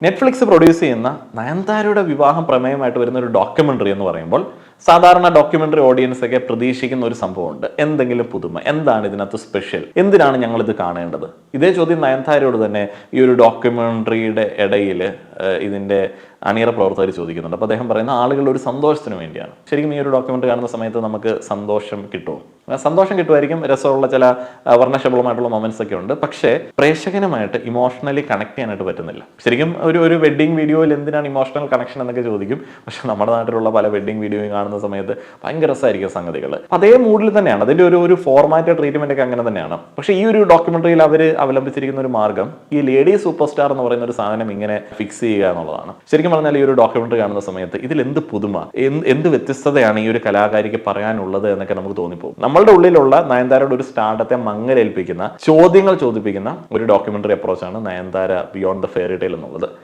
Netflix produce ചെയ്യുന്ന നയൻതാരയുടെ വിവാഹം പ്രമേയമായിട്ട് വരുന്ന ഒരു ഡോക്യുമെന്ററി എന്ന് പറയുമ്പോൾ സാധാരണ ഡോക്യുമെന്ററി ഓഡിയൻസ് ഒക്കെ പ്രതീക്ഷിക്കുന്ന ഒരു സംഭവമുണ്ട്. എന്തെങ്കിലും പുതുമ, എന്താണ് ഇതിനകത്ത് സ്പെഷ്യൽ, എന്തിനാണ് ഞങ്ങൾ ഇത് കാണേണ്ടത്? ഇതേ ചോദ്യം നയൻതാരയോട് തന്നെ ഈ ഒരു ഡോക്യുമെന്ററിയുടെ ഇടയിൽ ഇതിന്റെ അണിയറ പ്രവർത്തകർ ചോദിക്കുന്നുണ്ട്. അപ്പോൾ അദ്ദേഹം പറയുന്ന ആളുകളുടെ ഒരു സന്തോഷത്തിന് വേണ്ടിയാണ്. ശരിക്കും ഈ ഒരു ഡോക്യുമെന്ററി കാണുന്ന സമയത്ത് നമുക്ക് സന്തോഷം കിട്ടുമോ? സന്തോഷം കിട്ടുമായിരിക്കും, രസമുള്ള ചില വർണ്ണശബളമായിട്ടുള്ള മൊമെന്റ്സ് ഒക്കെ ഉണ്ട്. പക്ഷേ പ്രേക്ഷകനുമായിട്ട് ഇമോഷണലി കണക്ട് ചെയ്യാനായിട്ട് പറ്റുന്നില്ല. ശരിക്കും ഒരു വെഡ്ഡിംഗ് വീഡിയോയിൽ എന്തിനാണ് ഇമോഷണൽ കണക്ഷൻ എന്നൊക്കെ ചോദിക്കും. പക്ഷെ നമ്മുടെ നാട്ടിലുള്ള പല വെഡ്ഡിംഗ് വീഡിയോയും കാണുന്ന സമയത്ത് ഭയങ്കര രസമായിരിക്കും സംഗതികൾ. അതേ മൂഡിൽ തന്നെയാണ്, അതിന്റെ ഒരു ഫോർമാറ്റ് ട്രീറ്റ്മെന്റ് ഒക്കെ അങ്ങനെ തന്നെയാണ്. പക്ഷേ ഈ ഒരു ഡോക്യുമെന്ററിയിൽ അവർ അവലംബിച്ചിരിക്കുന്ന ഒരു മാർഗം ഈ ലേഡി സൂപ്പർ സ്റ്റാർ എന്ന് പറയുന്ന ഒരു സാധനം ഇങ്ങനെ ഫിക്സ് ചെയ്യുക എന്നുള്ളതാണ്. ശരിക്കും പറഞ്ഞാൽ ഈ ഒരു ഡോക്യുമെന്ററി കാണുന്ന സമയത്ത് ഇതിൽ എന്ത് പുതുമ, എന്ത് വ്യത്യസ്തതയാണ് ഈ ഒരു കലാകാരിക്ക് പറയാനുള്ളത് എന്നൊക്കെ നമുക്ക് തോന്നിപ്പോകും. നമ്മളുടെ ഉള്ളിലുള്ള നയൻതാരയുടെ ഒരു സ്റ്റാർഡത്തെ മങ്ങലേൽപ്പിക്കുന്ന ചോദ്യങ്ങൾ ചോദിപ്പിക്കുന്ന ഒരു ഡോക്യുമെന്ററി അപ്രോച്ചാണ് Nayanthara beyond the fairy tale എന്നുള്ളത്.